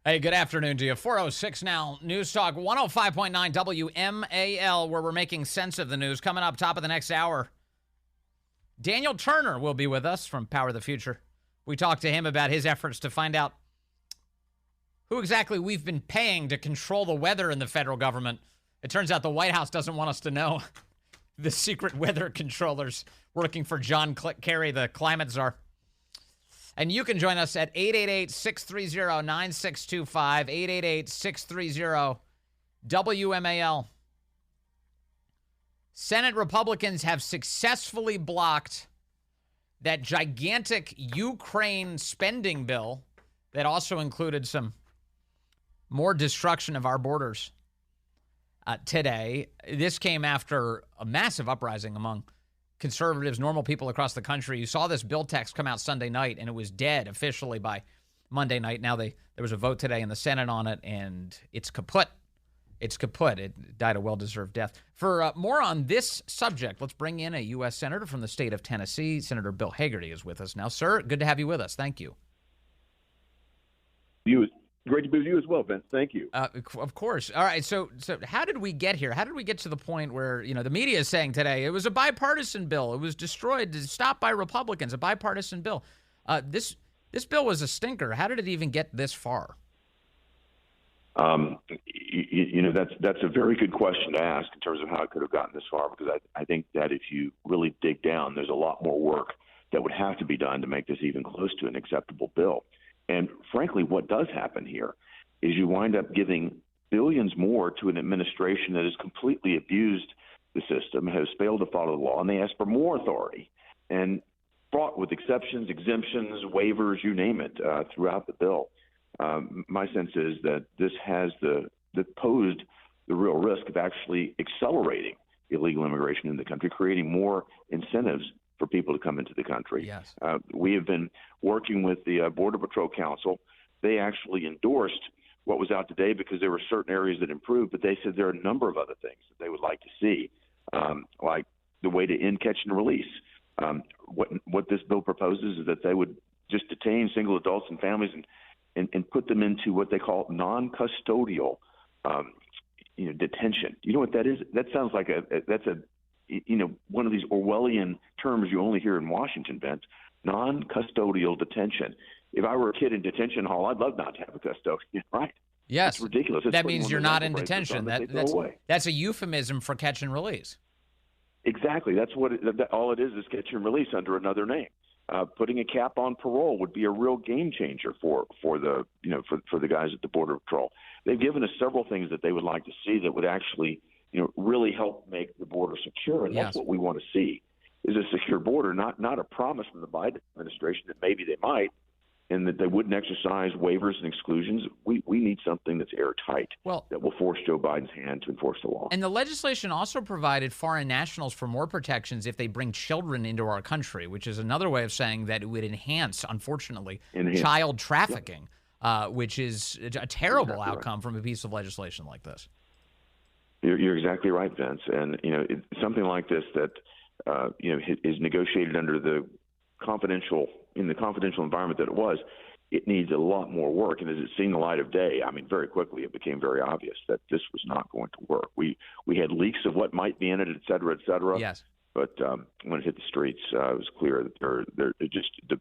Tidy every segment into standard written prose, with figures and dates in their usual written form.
Hey, good afternoon to you. 4:06 now. News Talk 105.9 WMAL, where we're making sense of the news. Coming up top of the next hour, Daniel Turner will be with us from Power of the Future. We talked to him about his efforts to find out who exactly we've been paying to control the weather in the federal government. It turns out the White House doesn't want us to know the secret weather controllers working for John Kerry, the climate czar. And you can join us at 888-630-9625, 888-630-WMAL. Senate Republicans have successfully blocked that gigantic Ukraine spending bill that also included some more destruction of our borders today. This came after a massive uprising among conservatives, normal people across the country. You saw this bill text come out Sunday night, and it was dead officially by Monday night. Now there was a vote today in the Senate on it, and it's kaput. It's kaput. It died a well-deserved death. For more on this subject, let's bring in a U.S. Senator from the state of Tennessee. Senator Bill Hagerty is with us now. Sir, good to have you with us. Thank you. Great to be with you as well, Vince. Thank you. Of course. All right. So how did we get here? How did we get to the point where, the media is saying today it was a bipartisan bill? It was destroyed, stopped by Republicans, a bipartisan bill. This bill was a stinker. How did it even get this far? That's a very good question to ask in terms of how it could have gotten this far, because I think that if you really dig down, there's a lot more work that would have to be done to make this even close to an acceptable bill. And frankly, what does happen here is you wind up giving billions more to an administration that has completely abused the system, has failed to follow the law, and they ask for more authority and fraught with exceptions, exemptions, waivers, you name it, throughout the bill. My sense is that this has posed the real risk of actually accelerating illegal immigration in the country, creating more incentives for people to come into the country. Yes. We have been working with the Border Patrol Council. They actually endorsed what was out today because there were certain areas that improved, but they said there are a number of other things that they would like to see, like the way to end catch and release. What this bill proposes is that they would just detain single adults and families and put them into what they call non-custodial detention. You know what that is? That sounds like one of these Orwellian terms you only hear in Washington, Vince. Non-custodial detention. If I were a kid in detention hall, I'd love not to have a custodian, right? Yes. It's ridiculous. That means you're not in detention. That's a euphemism for catch and release. Exactly. That's what all it is catch and release under another name. Putting a cap on parole would be a real game changer for the guys at the Border Patrol. They've given us several things that they would like to see that would actually really help make the border secure, and that's what we want to see, is a secure border, not a promise from the Biden administration that maybe they might, and that they wouldn't exercise waivers and exclusions. We need something that's airtight, that will force Joe Biden's hand to enforce the law. And the legislation also provided foreign nationals for more protections if they bring children into our country, which is another way of saying that it would enhance, unfortunately, child trafficking, which is a terrible outcome from a piece of legislation like this. You're exactly right, Vince. And something like this that is negotiated under the confidential environment that it was, it needs a lot more work. And as it's seen the light of day, very quickly it became very obvious that this was not going to work. We had leaks of what might be in it, et cetera, et cetera. Yes. But when it hit the streets, it was clear that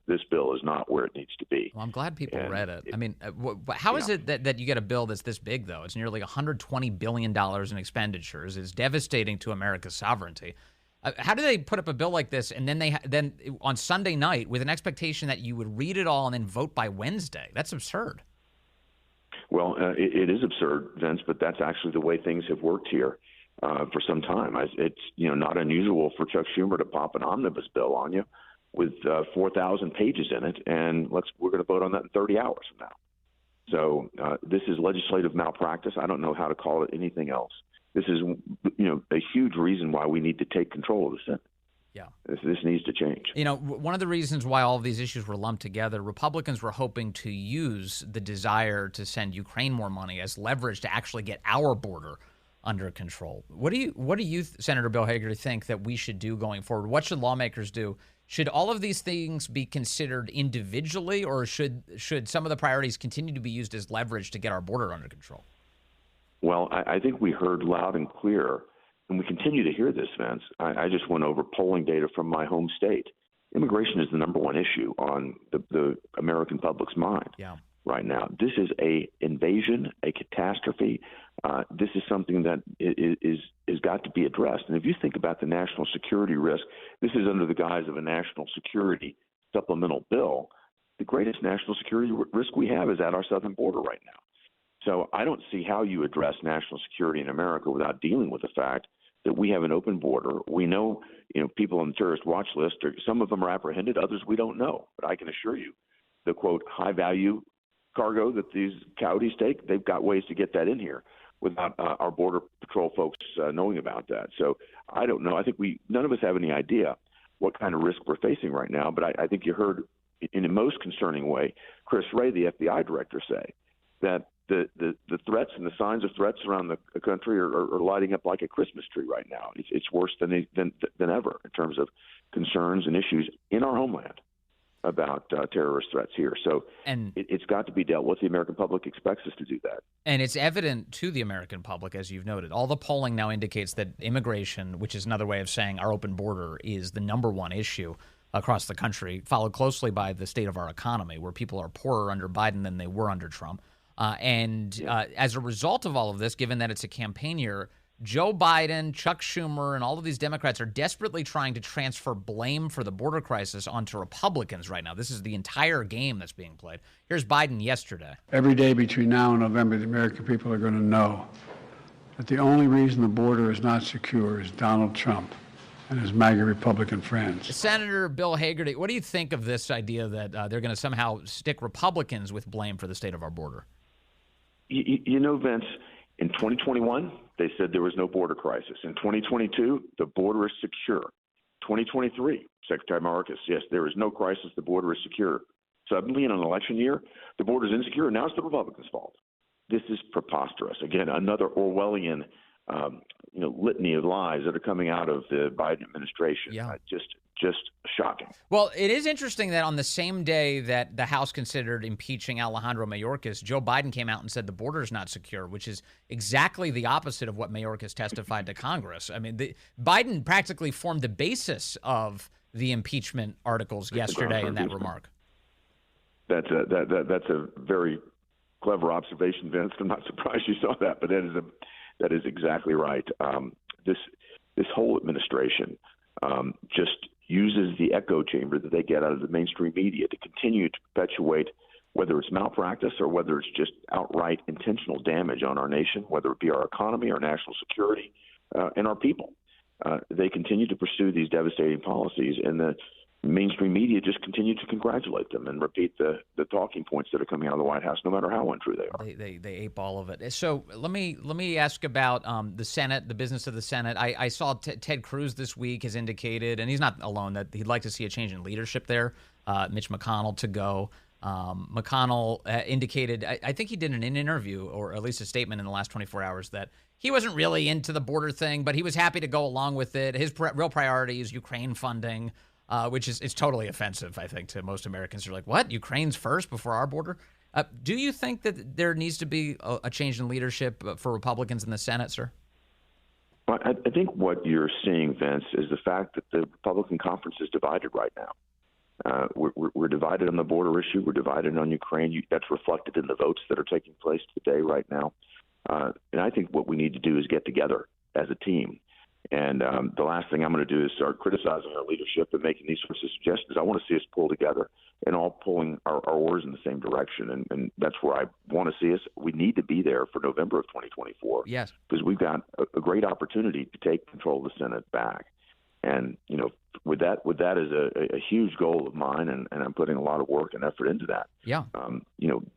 this bill is not where it needs to be. Well, I'm glad people read it. How is it that you get a bill that's this big, though? It's nearly $120 billion in expenditures. It's devastating to America's sovereignty. How do they put up a bill like this and then on Sunday night with an expectation that you would read it all and then vote by Wednesday? That's absurd. Well, it is absurd, Vince, but that's actually the way things have worked here for some time. It's not unusual for Chuck Schumer to pop an omnibus bill on you with 4,000 pages in it, and we're going to vote on that in 30 hours from now. So this is legislative malpractice. I don't know how to call it anything else. This is a huge reason why we need to take control of the Senate. Yeah. This needs to change. One of the reasons why all of these issues were lumped together, Republicans were hoping to use the desire to send Ukraine more money as leverage to actually get our border under control. What do you, Senator Bill Hagerty, think that we should do going forward? What should lawmakers do Should all of these things be considered individually, or should some of the priorities continue to be used as leverage to get our border under control? Well, I think we heard loud and clear, and we continue to hear this, Vince. I just went over polling data from my home state. Immigration is the number one issue on the American public's mind right now. This is a invasion, a catastrophe. This is something that is got to be addressed. And if you think about the national security risk, this is under the guise of a national security supplemental bill. The greatest national security risk we have is at our southern border right now. So I don't see how you address national security in America without dealing with the fact that we have an open border. We know, people on the terrorist watch list, some of them are apprehended, others we don't know. But I can assure you, the, quote, high-value cargo that these coyotes take, they've got ways to get that in here without our Border Patrol folks knowing about that. So I don't know. I think none of us have any idea what kind of risk we're facing right now. But I think you heard, in the most concerning way, Chris Wray, the FBI director, say that the threats and the signs of threats around the country are lighting up like a Christmas tree right now. It's worse than ever in terms of concerns and issues in our homeland about terrorist threats here. So it's got to be dealt with. The American public expects us to do that. And it's evident to the American public, as you've noted. All the polling now indicates that immigration, which is another way of saying our open border, is the number one issue across the country, followed closely by the state of our economy, where people are poorer under Biden than they were under Trump. As a result of all of this, given that it's a campaign year, Joe Biden, Chuck Schumer, and all of these Democrats are desperately trying to transfer blame for the border crisis onto Republicans right now. This is the entire game that's being played. Here's Biden yesterday. Every day between now and November, the American people are going to know that the only reason the border is not secure is Donald Trump and his MAGA Republican friends. Senator Bill Hagerty, what do you think of this idea that they're going to somehow stick Republicans with blame for the state of our border? Vince, in 2021, they said there was no border crisis. In 2022, the border is secure. 2023, Secretary Mayorkas, yes, there is no crisis. The border is secure. Suddenly, in an election year, the border is insecure. Now it's the Republicans' fault. This is preposterous. Again, another Orwellian, litany of lies that are coming out of the Biden administration. Yeah. Just shocking. Well, it is interesting that on the same day that the House considered impeaching Alejandro Mayorkas, Joe Biden came out and said the border is not secure, which is exactly the opposite of what Mayorkas testified to Congress. I mean, Biden practically formed the basis of the impeachment articles yesterday in that remark. That's a very clever observation, Vince. I'm not surprised you saw that, but that is exactly right. This whole administration just uses the echo chamber that they get out of the mainstream media to continue to perpetuate, whether it's malpractice or whether it's just outright intentional damage on our nation, whether it be our economy, our national security, and our people. They continue to pursue these devastating policies, and the mainstream media just continue to congratulate them and repeat the talking points that are coming out of the White House, no matter how untrue they are. They ape all of it. So let me ask about the Senate, the business of the Senate. I saw Ted Cruz this week has indicated, and he's not alone, that he'd like to see a change in leadership there. Mitch McConnell to go. McConnell indicated, I think he did an interview, or at least a statement in the last 24 hours, that he wasn't really into the border thing, but he was happy to go along with it. His real priority is Ukraine funding. Which is totally offensive, I think, to most Americans who are like, what? Ukraine's first before our border? Do you think that there needs to be a change in leadership for Republicans in the Senate, sir? Well, I think what you're seeing, Vince, is the fact that the Republican conference is divided right now. We're divided on the border issue. We're divided on Ukraine. That's reflected in the votes that are taking place today right now. And I think what we need to do is get together as a team. And the last thing I'm going to do is start criticizing our leadership and making these sorts of suggestions. I want to see us pull together and all pulling our oars in the same direction. And that's where I want to see us. We need to be there for November of 2024. Yes. Because we've got a great opportunity to take control of the Senate back. And, with that is a huge goal of mine, and I'm putting a lot of work and effort into that. Yeah.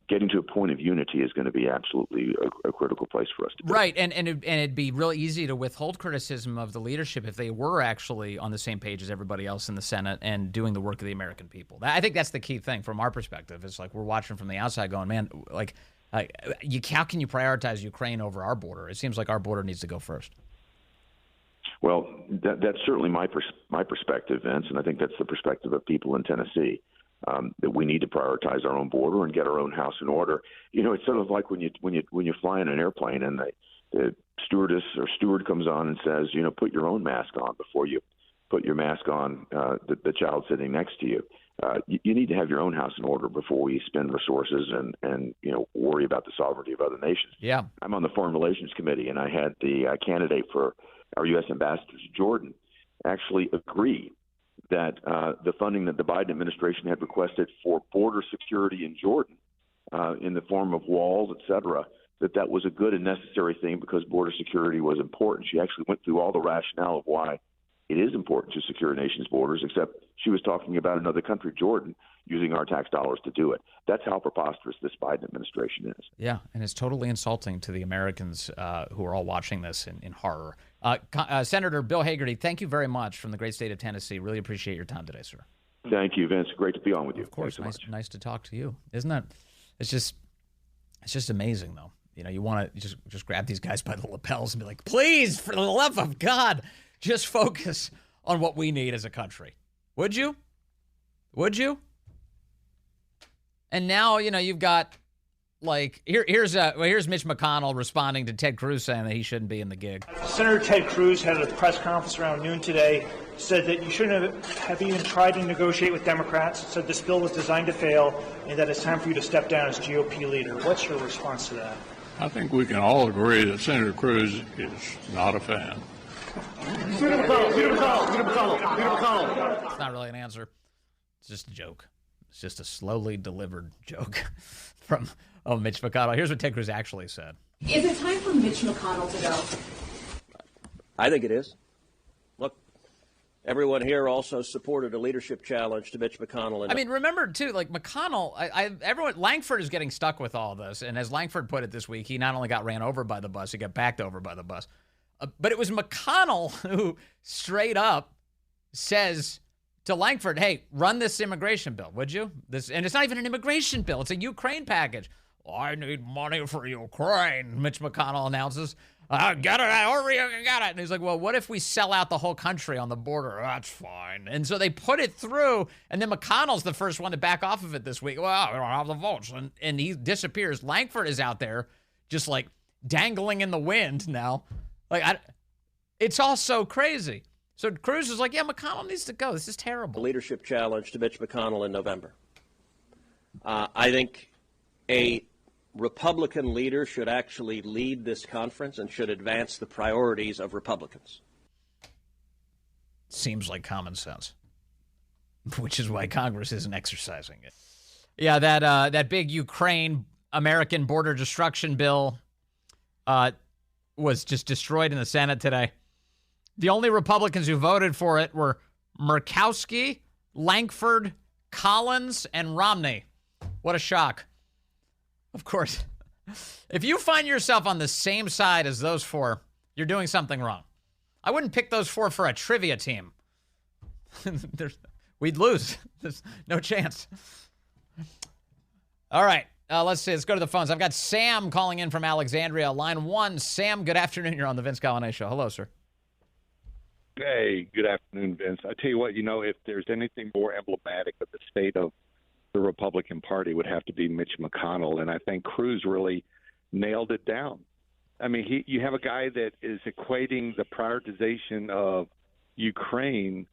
Getting to a point of unity is going to be absolutely a critical place for us to be. Right, and it'd be real easy to withhold criticism of the leadership if they were actually on the same page as everybody else in the Senate and doing the work of the American people. I think that's the key thing from our perspective. It's like we're watching from the outside going, man, how can you prioritize Ukraine over our border? It seems like our border needs to go first. Well, that's certainly my perspective, Vince, and I think that's the perspective of people in Tennessee. That we need to prioritize our own border and get our own house in order. It's sort of like when you fly in an airplane and the stewardess or steward comes on and says, put your own mask on before you put your mask on the child sitting next to you. You need to have your own house in order before we spend resources and worry about the sovereignty of other nations. Yeah, I'm on the Foreign Relations Committee, and I had the candidate for our U.S. ambassador to Jordan actually agree that the funding that the Biden administration had requested for border security in Jordan in the form of walls, et cetera, that was a good and necessary thing because border security was important. She actually went through all the rationale of why it is important to secure a nation's borders, except she was talking about another country, Jordan, using our tax dollars to do it. That's how preposterous this Biden administration is. Yeah, and it's totally insulting to the Americans who are all watching this in horror. Senator Bill Hagerty, thank you very much from the great state of Tennessee. Really appreciate your time today, sir. Thank you, Vince. Great to be on with you. Of course, Thanks so much. nice to talk to you. Isn't that? It's just amazing, though. You want to just grab these guys by the lapels and be like, please, for the love of God, just focus on what we need as a country. Would you? Would you? And now, you've got, here's Mitch McConnell responding to Ted Cruz saying that he shouldn't be in the gig. Senator Ted Cruz had a press conference around noon today, said that you shouldn't have even tried to negotiate with Democrats, said this bill was designed to fail, and that it's time for you to step down as GOP leader. What's your response to that? I think we can all agree that Senator Cruz is not a fan. It's not really an answer. It's just a joke. It's just a slowly delivered joke from Mitch McConnell. Here's what Ted Cruz actually said. Is it time for Mitch McConnell to go? I think it is. Look, everyone here also supported a leadership challenge to Mitch McConnell. I mean, remember, too, McConnell, Langford is getting stuck with all this. And as Langford put it this week, he not only got ran over by the bus, he got backed over by the bus. But it was McConnell who straight up says to Langford, hey, run this immigration bill, would you? And it's not even an immigration bill. It's a Ukraine package. I need money for Ukraine, Mitch McConnell announces. I got it. I already got it. And he's like, well, what if we sell out the whole country on the border? That's fine. And so they put it through, and then McConnell's the first one to back off of it this week. Well, we don't have the votes. And he disappears. Langford is out there just dangling in the wind now. It's all so crazy. So Cruz is like, yeah, McConnell needs to go. This is terrible. Leadership challenge to Mitch McConnell in November. I think a Republican leader should actually lead this conference and should advance the priorities of Republicans. Seems like common sense, which is why Congress isn't exercising it. Yeah, that big Ukraine American border destruction bill was just destroyed in the Senate today. The only Republicans who voted for it were Murkowski, Langford, Collins, and Romney. What a shock. Of course, if you find yourself on the same side as those four, you're doing something wrong. I wouldn't pick those four for a trivia team. We'd lose. There's no chance. All right. Let's go to the phones. I've got Sam calling in from Alexandria. Line 1. Sam, good afternoon. You're on the Vince Coglianese Show. Hello, sir. Hey, good afternoon, Vince. I tell you what, if there's anything more emblematic of the state of the Republican Party, would have to be Mitch McConnell, and I think Cruz really nailed it down. I mean, you have a guy that is equating the prioritization of Ukraine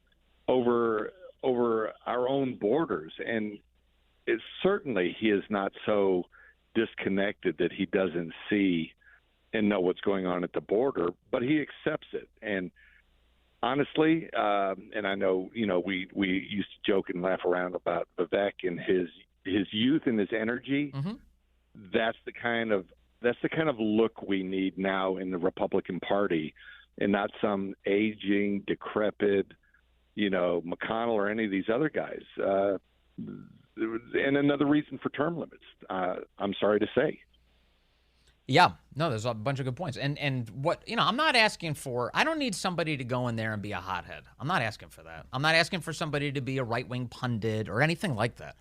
over our own borders, and certainly he is not so disconnected that he doesn't see and know what's going on at the border, but he accepts it. And honestly, and I know, we used to joke and laugh around about Vivek and his youth and his energy. Mm-hmm. That's the kind of look we need now in the Republican Party, and not some aging, decrepit, McConnell or any of these other guys. And another reason for term limits, I'm sorry to say. Yeah, no, there's a bunch of good points. And what, I'm not asking for, I don't need somebody to go in there and be a hothead. I'm not asking for that. I'm not asking for somebody to be a right-wing pundit or anything like that.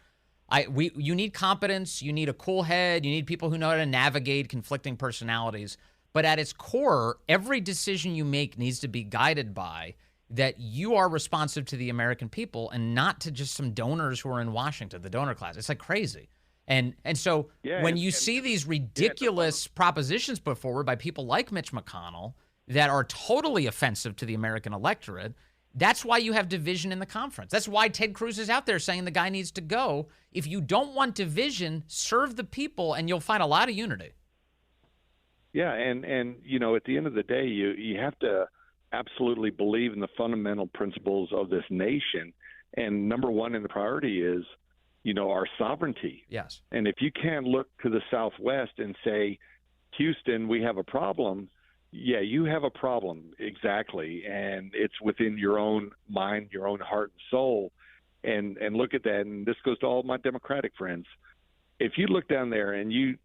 You need competence, you need a cool head, you need people who know how to navigate conflicting personalities. But at its core, every decision you make needs to be guided by that you are responsive to the American people and not to just some donors who are in Washington, the donor class. It's like crazy. And so when you see these ridiculous propositions put forward by people like Mitch McConnell that are totally offensive to the American electorate, that's why you have division in the conference. That's why Ted Cruz is out there saying the guy needs to go. If you don't want division, serve the people, and you'll find a lot of unity. Yeah, and you know, at the end of the day, you have to absolutely believe in the fundamental principles of this nation. And number one in the priority is, you know, our sovereignty. Yes. And if you can't look to the Southwest and say, Houston, we have a problem, yeah, you have a problem, exactly. And it's within your own mind, your own heart and soul. And look at that. And this goes to all my Democratic friends. If you look down there and you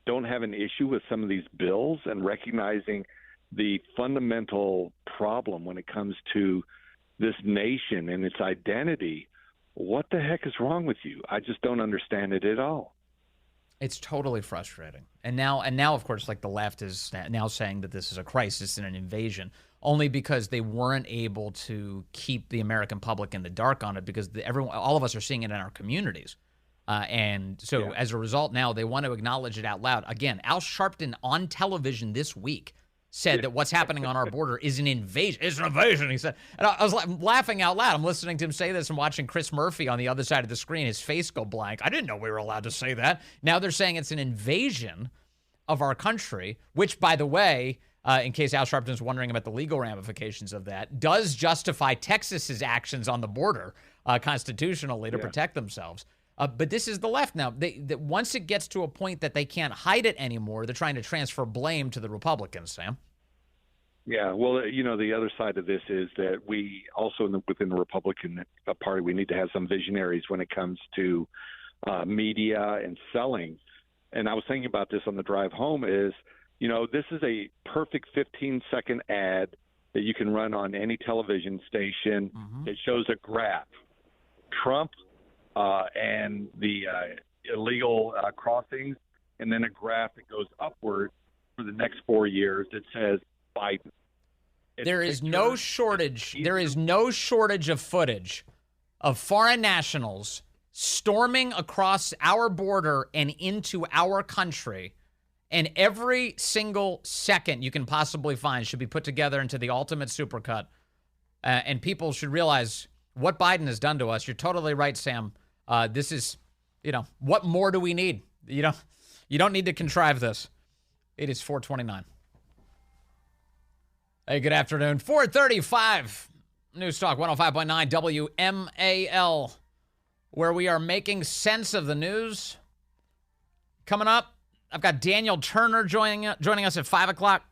don't have an issue with some of these bills and recognizing the fundamental problem when it comes to this nation and its identity, what the heck is wrong with you? I just don't understand it at all. It's totally frustrating. And now, of course, like the left is now saying that this is a crisis and an invasion, only because they weren't able to keep the American public in the dark on it, because all of us are seeing it in our communities. And so as a result, now they want to acknowledge it out loud. Again, Al Sharpton on television this week said that what's happening on our border is an invasion. It's an invasion, he said. And I was laughing out loud. I'm listening to him say this and watching Chris Murphy on the other side of the screen, his face go blank. I didn't know we were allowed to say that. Now they're saying it's an invasion of our country, which, by the way, in case Al Sharpton's wondering about the legal ramifications of that, does justify Texas's actions on the border constitutionally to protect themselves. But this is the left now. Once it gets to a point that they can't hide it anymore, they're trying to transfer blame to the Republicans, Sam. Yeah, well, you know, the other side of this is that we also within the Republican Party, we need to have some visionaries when it comes to media and selling. And I was thinking about this on the drive home is, you know, this is a perfect 15-second ad that you can run on any television station. It shows a graph. Trump and the illegal crossings, and then a graph that goes upward for the next 4 years that says Biden. There is no shortage. There is no shortage of footage of foreign nationals storming across our border and into our country, and every single second you can possibly find should be put together into the ultimate supercut. And people should realize what Biden has done to us. You're totally right, Sam. This is, you know, what more do we need? You don't need to contrive this. It is 4:29. Hey, good afternoon. 4:35. News Talk 105.9 WMAL, where we are making sense of the news. Coming up, I've got Daniel Turner joining us at 5 o'clock.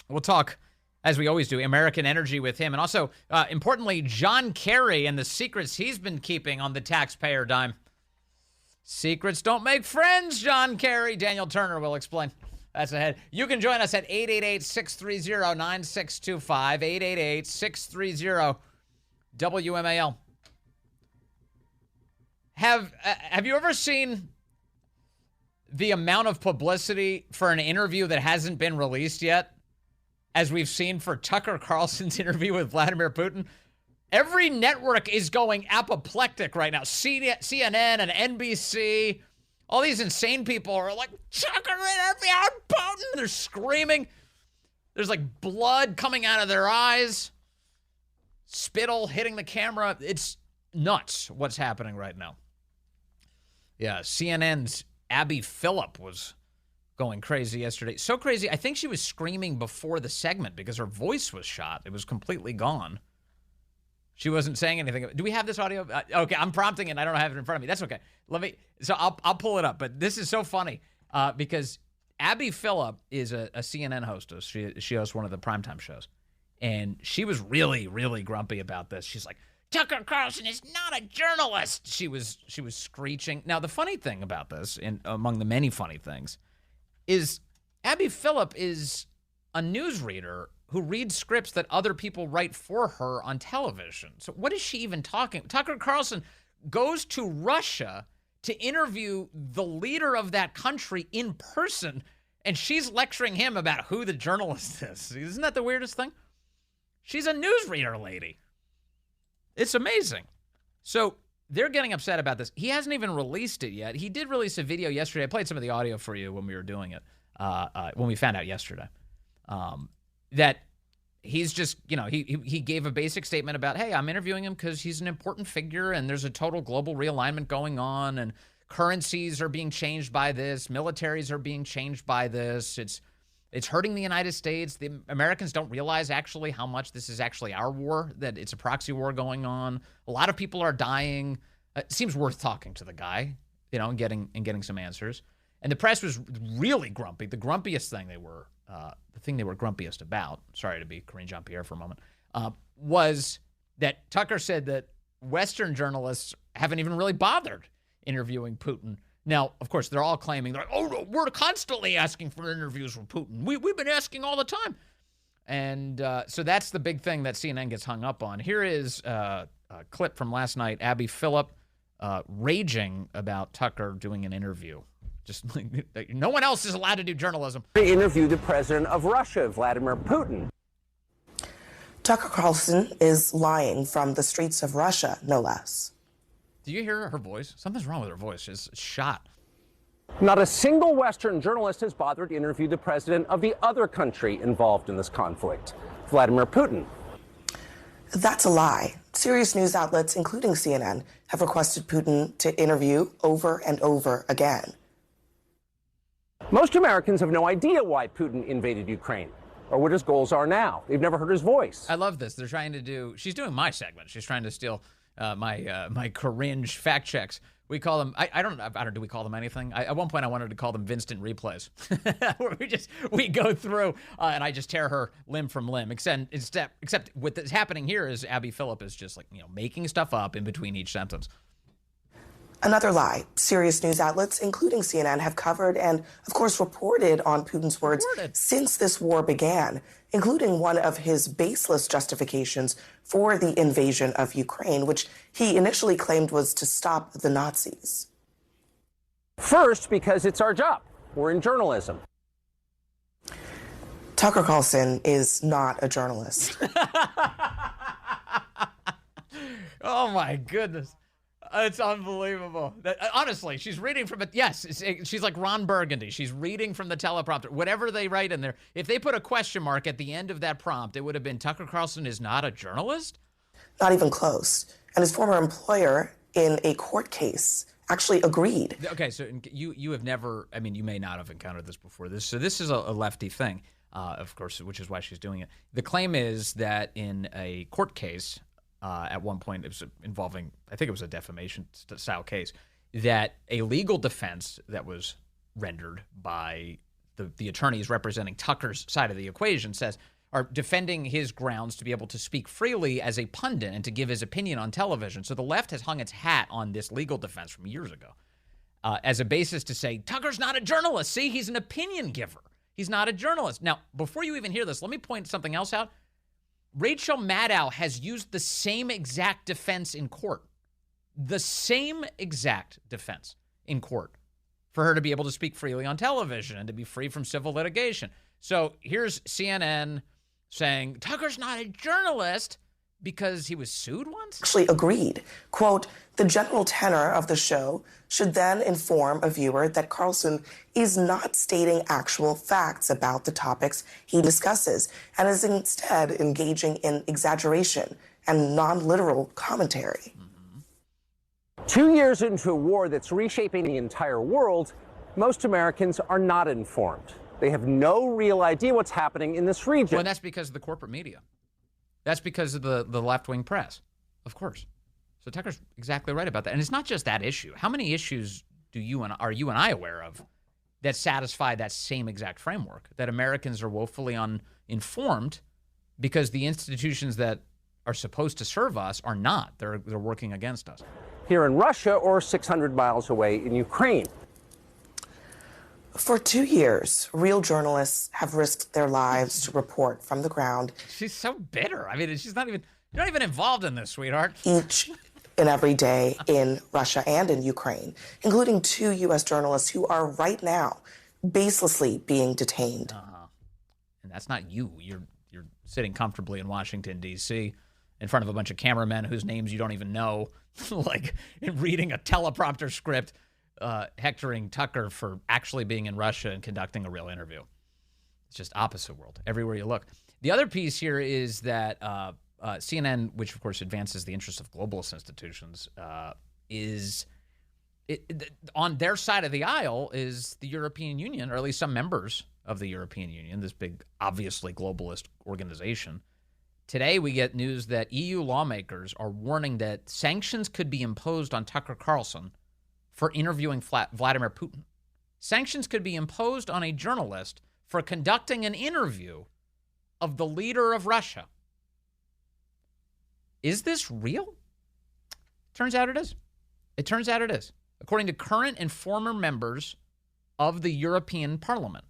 We'll talk, as we always do, American energy with him. And also, importantly, John Kerry and the secrets he's been keeping on the taxpayer dime. Secrets don't make friends, John Kerry. Daniel Turner will explain. That's ahead. You can join us at 888-630-9625, 888-630-WMAL. Have you ever seen the amount of publicity for an interview that hasn't been released yet, as we've seen for Tucker Carlson's interview with Vladimir Putin? Every network is going apoplectic right now. CNN and NBC, all these insane people are like, Tucker interview on Putin. They're screaming. There's like blood coming out of their eyes, spittle hitting the camera. It's nuts what's happening right now. Yeah, CNN's Abby Phillip was going crazy yesterday. So crazy, I think she was screaming before the segment because her voice was shot. It was completely gone. She wasn't saying anything. Do we have this audio? Okay, I'm prompting it and I don't have it in front of me. That's okay. I'll pull it up. But this is so funny because Abby Phillip is a CNN hostess. She hosts one of the primetime shows. And she was really, really grumpy about this. She's like, Tucker Carlson is not a journalist. She was screeching. Now, the funny thing about this, and among the many funny things, is Abby Phillip is a newsreader who reads scripts that other people write for her on television. So what is she even talking? Tucker Carlson goes to Russia to interview the leader of that country in person, And she's lecturing him about who the journalist is. Isn't that the weirdest thing? She's a newsreader lady. It's amazing. So they're getting upset about this. He hasn't even released it yet. He did release a video yesterday. I played some of the audio for you when we were doing it, when we found out yesterday, that he's just, he gave a basic statement about, hey, I'm interviewing him because he's an important figure and there's a total global realignment going on and currencies are being changed by this. Militaries are being changed by this. It's hurting the United States. The Americans don't realize actually how much this is actually our war, that it's a proxy war going on. A lot of people are dying. It seems worth talking to the guy, and getting some answers. And the press was really grumpy. The grumpiest thing the thing they were grumpiest about, sorry to be Karine Jean-Pierre for a moment, was that Tucker said that Western journalists haven't even really bothered interviewing Putin. Now, of course, they're all claiming, they're like, oh, no, we're constantly asking for interviews with Putin. We've been asking all the time. And so that's the big thing that CNN gets hung up on. Here is a clip from last night, Abby Phillip raging about Tucker doing an interview. Just no one else is allowed to do journalism. They interviewed the president of Russia, Vladimir Putin. Tucker Carlson is lying from the streets of Russia, no less. Do you hear her voice? Something's wrong with her voice. She's shot. Not a single Western journalist has bothered to interview the president of the other country involved in this conflict, Vladimir Putin. That's a lie. Serious news outlets, including CNN, have requested Putin to interview over and over again. Most Americans have no idea why Putin invaded Ukraine or what his goals are now. They've never heard his voice. I love this. They're trying to do, she's doing my segment. She's trying to steal my cringe fact checks. We call them, I don't, do we call them anything? At one point I wanted to call them Vinstant replays, where we go through and I just tear her limb from limb. Except what's happening here is Abby Phillip is just making stuff up in between each sentence. Another lie. Serious news outlets, including CNN, have covered and, of course, reported on Putin's words since this war began, including one of his baseless justifications for the invasion of Ukraine, which he initially claimed was to stop the Nazis. First, because it's our job. We're in journalism. Tucker Carlson is not a journalist. Oh, my goodness. It's unbelievable. Honestly, she's reading from it. Yes, she's like Ron Burgundy. She's reading from the teleprompter. Whatever they write in there, if they put a question mark at the end of that prompt, it would have been Tucker Carlson is not a journalist? Not even close. And his former employer in a court case actually agreed. Okay, so you have never, you may not have encountered this before. So this is a lefty thing, of course, which is why she's doing it. The claim is that in a court case, at one point, it was involving, I think it was a defamation-style case, that a legal defense that was rendered by the attorneys representing Tucker's side of the equation are defending his grounds to be able to speak freely as a pundit and to give his opinion on television. So the left has hung its hat on this legal defense from years ago as a basis to say, Tucker's not a journalist. See, he's an opinion giver. He's not a journalist. Now, before you even hear this, let me point something else out. Rachel Maddow has used the same exact defense in court. The same exact defense in court for her to be able to speak freely on television and to be free from civil litigation. So here's CNN saying, Tucker's not a journalist because he was sued once? Actually agreed. Quote, the general tenor of the show should then inform a viewer that Carlson is not stating actual facts about the topics he discusses and is instead engaging in exaggeration and non-literal commentary. 2 years into a war that's reshaping the entire world, most Americans are not informed. They have no real idea what's happening in this region. Well, that's because of the corporate media. That's because of the left-wing press, of course. So Tucker's exactly right about that. And it's not just that issue. How many issues are you and I aware of that satisfy that same exact framework, that Americans are woefully uninformed because the institutions that are supposed to serve us are not. They're working against us. Here in Russia or 600 miles away in Ukraine. For 2 years, real journalists have risked their lives to report from the ground. She's so bitter. She's not even involved in this, sweetheart. Each and every day in Russia and in Ukraine, including 2 U.S. journalists who are right now baselessly being detained. And that's not you. You're sitting comfortably in Washington, D.C., in front of a bunch of cameramen whose names you don't even know, like reading a teleprompter script, hectoring Tucker for actually being in Russia and conducting a real interview. It's just opposite world everywhere you look. The other piece here is that CNN, which of course advances the interests of globalist institutions, on their side of the aisle is the European Union, or at least some members of the European Union, this big, obviously globalist organization. Today, we get news that EU lawmakers are warning that sanctions could be imposed on Tucker Carlson for interviewing Vladimir Putin. Sanctions could be imposed on a journalist for conducting an interview of the leader of Russia. Is this real? Turns out it is. It turns out it is. According to current and former members of the European Parliament.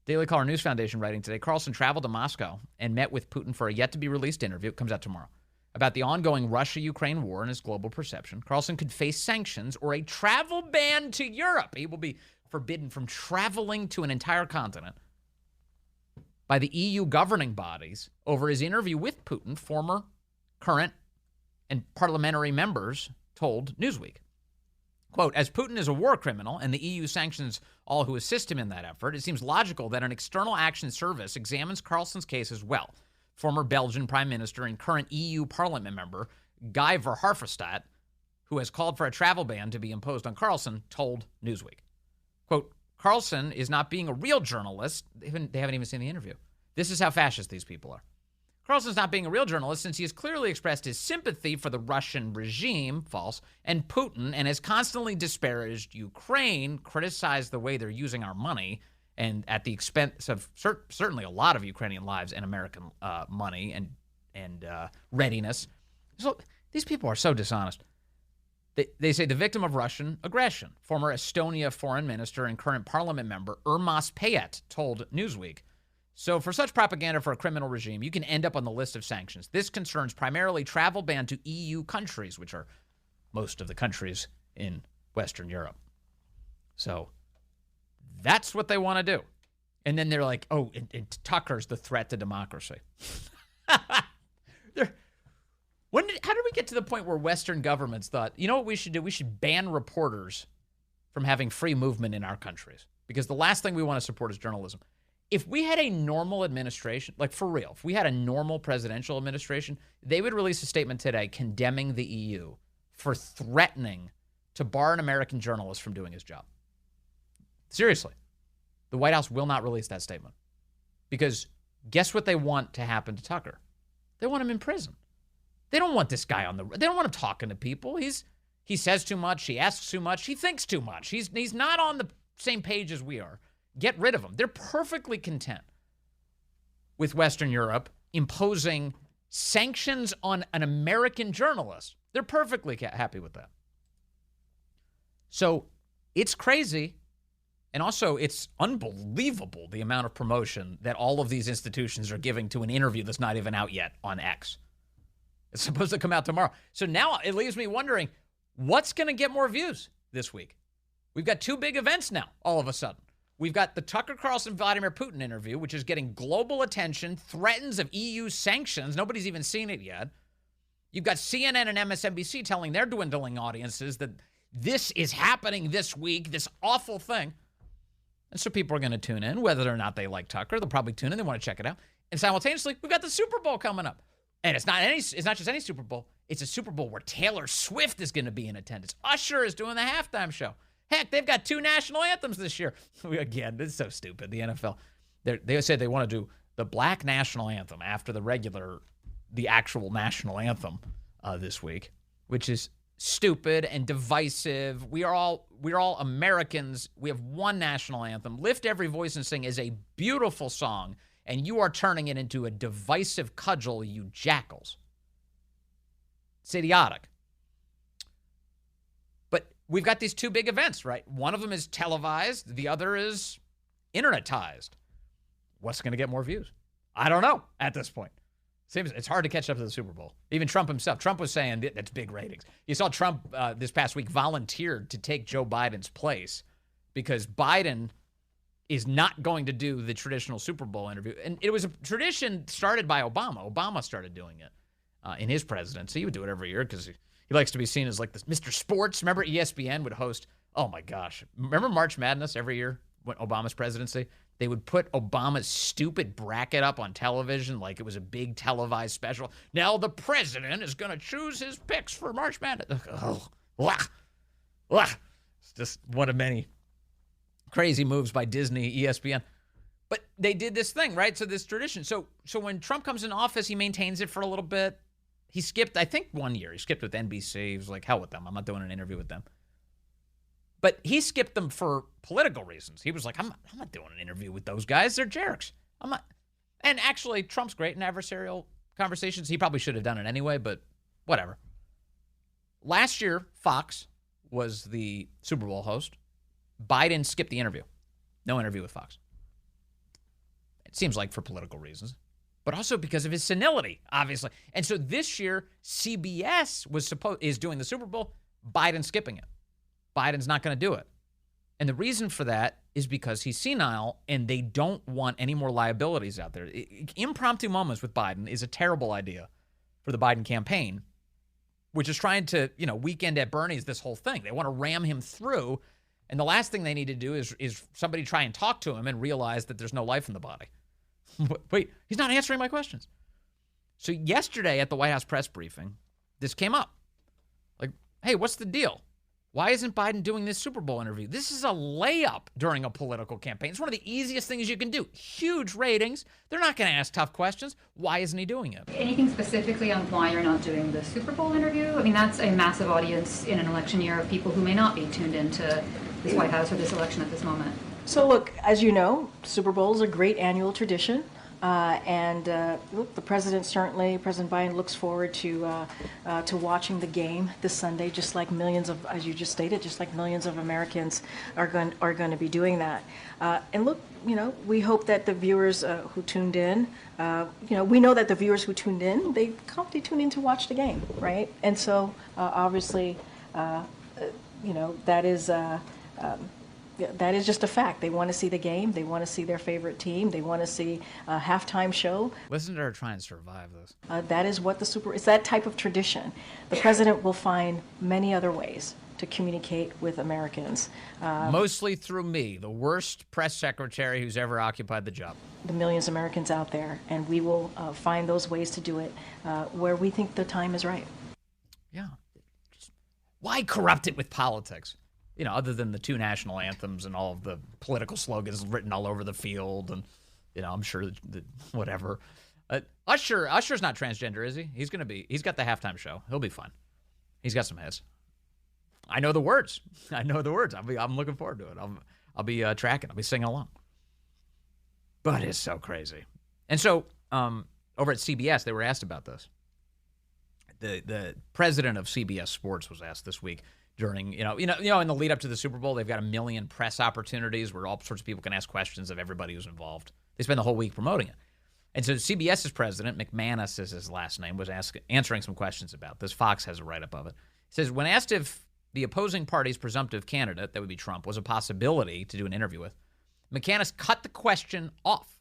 Daily Caller News Foundation writing today, Carlson traveled to Moscow and met with Putin for a yet-to-be-released interview, it comes out tomorrow, about the ongoing Russia-Ukraine war and its global perception. Carlson could face sanctions or a travel ban to Europe. He will be forbidden from traveling to an entire continent by the EU governing bodies over his interview with Putin, former, current, and parliamentary members told Newsweek. Quote, as Putin is a war criminal and the EU sanctions all who assist him in that effort, it seems logical that an external action service examines Carlson's case as well. Former Belgian Prime Minister and current EU Parliament member Guy Verhofstadt, who has called for a travel ban to be imposed on Carlson, told Newsweek. Quote, Carlson is not being a real journalist. They haven't even seen the interview. This is how fascist these people are. Carlson's not being a real journalist since he has clearly expressed his sympathy for the Russian regime, false, and Putin, and has constantly disparaged Ukraine, criticized the way they're using our money, and at the expense of certainly a lot of Ukrainian lives and American money and readiness. So these people are so dishonest. They say the victim of Russian aggression, former Estonia foreign minister and current parliament member Urmas Payet told Newsweek. So for such propaganda for a criminal regime, you can end up on the list of sanctions. This concerns primarily travel ban to EU countries, which are most of the countries in Western Europe. So that's what they want to do. And then they're like, oh, and Tucker's the threat to democracy. How did we get to the point where Western governments thought, you know what we should do? We should ban reporters from having free movement in our countries. Because the last thing we want to support is journalism. If we had a normal administration, like for real, if we had a normal presidential administration, they would release a statement today condemning the EU for threatening to bar an American journalist from doing his job. Seriously. The White House will not release that statement. Because guess what they want to happen to Tucker? They want him in prison. They don't want this guy they don't want him talking to people. He says too much. He asks too much. He thinks too much. He's not on the same page as we are. Get rid of them. They're perfectly content with Western Europe imposing sanctions on an American journalist. They're perfectly happy with that. So it's crazy. And also, it's unbelievable the amount of promotion that all of these institutions are giving to an interview that's not even out yet on X. It's supposed to come out tomorrow. So now it leaves me wondering, what's going to get more views this week? We've got two big events now, all of a sudden. We've got the Tucker Carlson Vladimir Putin interview, which is getting global attention, threatens of EU sanctions. Nobody's even seen it yet. You've got CNN and MSNBC telling their dwindling audiences that this is happening this week, this awful thing. And so people are going to tune in, whether or not they like Tucker. They'll probably tune in. They want to check it out. And simultaneously, we've got the Super Bowl coming up. And it's not just any Super Bowl. It's a Super Bowl where Taylor Swift is going to be in attendance. Usher is doing the halftime show. Heck, they've got 2 national anthems this year. Again, this is so stupid. The NFL, they said they want to do the black national anthem after the actual national anthem this week, which is stupid and divisive. We are all Americans. We have one national anthem. Lift Every Voice and Sing is a beautiful song, and you are turning it into a divisive cudgel, you jackals. It's idiotic. But we've got these 2 big events, right? One of them is televised. The other is internetized. What's going to get more views? I don't know at this point. Seems it's hard to catch up to the Super Bowl. Even Trump himself. Trump was saying that's big ratings. You saw Trump this past week volunteered to take Joe Biden's place because Biden is not going to do the traditional Super Bowl interview. And it was a tradition started by Obama. Obama started doing it in his presidency. He would do it every year because he likes to be seen as like this Mr. Sports. Remember ESPN would host, oh my gosh, remember March Madness every year when Obama's presidency? They would put Obama's stupid bracket up on television like it was a big televised special. Now the president is going to choose his picks for March Madness. Oh, wah, wah. It's just one of many crazy moves by Disney, ESPN. But they did this thing, right? So this tradition. So when Trump comes in office, he maintains it for a little bit. He skipped, I think 1 year. He skipped with NBC. He was like, hell with them. I'm not doing an interview with them. But he skipped them for political reasons. He was like, I'm not doing an interview with those guys. They're jerks. I'm not. And actually, Trump's great in adversarial conversations. He probably should have done it anyway, but whatever. Last year, Fox was the Super Bowl host. Biden skipped the interview. No interview with Fox. It seems like for political reasons, but also because of his senility, obviously. And so this year, CBS is doing the Super Bowl. Biden's skipping it. Biden's not going to do it. And the reason for that is because he's senile and they don't want any more liabilities out there. Impromptu moments with Biden is a terrible idea for the Biden campaign, which is trying to, weekend at Bernie's this whole thing. They want to ram him through. And the last thing they need to do is somebody try and talk to him and realize that there's no life in the body. Wait, he's not answering my questions. So yesterday at the White House press briefing, this came up. Like, hey, what's the deal? Why isn't Biden doing this Super Bowl interview? This is a layup during a political campaign. It's one of the easiest things you can do. Huge ratings. They're not going to ask tough questions. Why isn't he doing it? Anything specifically on why you're not doing the Super Bowl interview? I mean, that's a massive audience in an election year of people who may not be tuned into this White House or this election at this moment. So look, as you know, Super Bowl is a great annual tradition. Look, President Biden looks forward to watching the game this Sunday, just like millions of, as you just stated, just like millions of Americans are going to be doing that. And look, we hope that the viewers who tuned in, we know that the viewers who tuned in, they tuned in to watch the game, right? And so obviously, that is just a fact. They want to see the game. They want to see their favorite team. They want to see a halftime show. Listen to her try and survive this. That is what it's that type of tradition. The president will find many other ways to communicate with Americans. Mostly through me, the worst press secretary who's ever occupied the job. The millions of Americans out there, and we will find those ways to do it where we think the time is right. Yeah. Why corrupt it with politics? Other than the two national anthems and all of the political slogans written all over the field, and I'm sure that whatever. Usher's not transgender, is he? He's got the halftime show. He'll be fine. He's got some hits. I know the words. I'm looking forward to it. I'll be tracking. I'll be singing along. But it's so crazy. And so over at CBS, they were asked about this. The president of CBS Sports was asked this week. During, in the lead up to the Super Bowl, they've got 1 million press opportunities where all sorts of people can ask questions of everybody who's involved. They spend the whole week promoting it. And so CBS's president, McManus is his last name, was answering some questions about this. Fox has a write-up of it. He says, when asked if the opposing party's presumptive candidate, that would be Trump, was a possibility to do an interview with, McManus cut the question off.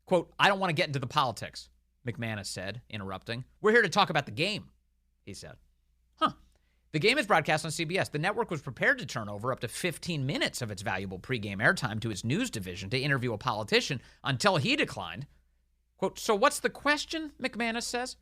Quote, I don't want to get into the politics, McManus said, interrupting. We're here to talk about the game, he said. The game is broadcast on CBS. The network was prepared to turn over up to 15 minutes of its valuable pregame airtime to its news division to interview a politician until he declined. Quote, so what's the question, McManus says?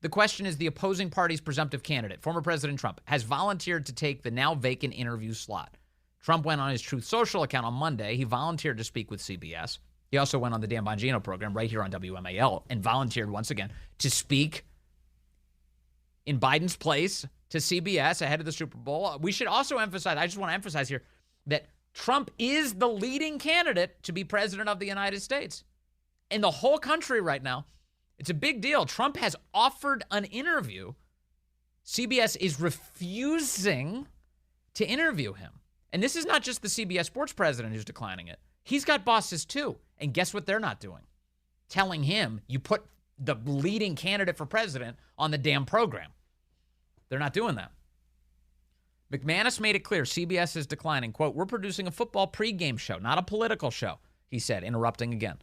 The question is the opposing party's presumptive candidate, former President Trump, has volunteered to take the now vacant interview slot. Trump went on his Truth Social account on Monday. He volunteered to speak with CBS. He also went on the Dan Bongino program right here on WMAL and volunteered once again to speak in Biden's place to CBS ahead of the Super Bowl. We should also emphasize, I just want to emphasize here, that Trump is the leading candidate to be president of the United States. In the whole country right now, it's a big deal. Trump has offered an interview. CBS is refusing to interview him. And this is not just the CBS Sports president who's declining it. He's got bosses too. And guess what they're not doing? Telling him you put the leading candidate for president on the damn program. They're not doing that. McManus made it clear CBS is declining. Quote, we're producing a football pregame show, not a political show, he said, interrupting again.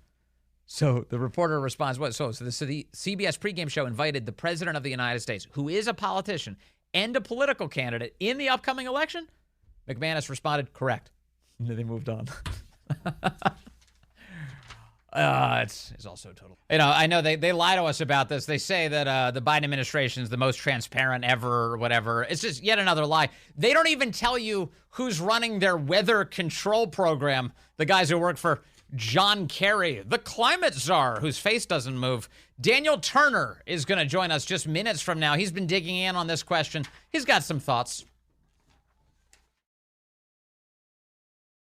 So the reporter responds, what? So the CBS pregame show invited the president of the United States, who is a politician and a political candidate in the upcoming election? McManus responded, correct. And then they moved on. It's also total. I know they lie to us about this. They say that the Biden administration is the most transparent ever or whatever. It's just yet another lie. They don't even tell you who's running their weather control program. The guys who work for John Kerry, the climate czar, whose face doesn't move. Daniel Turner is going to join us just minutes from now. He's been digging in on this question. He's got some thoughts.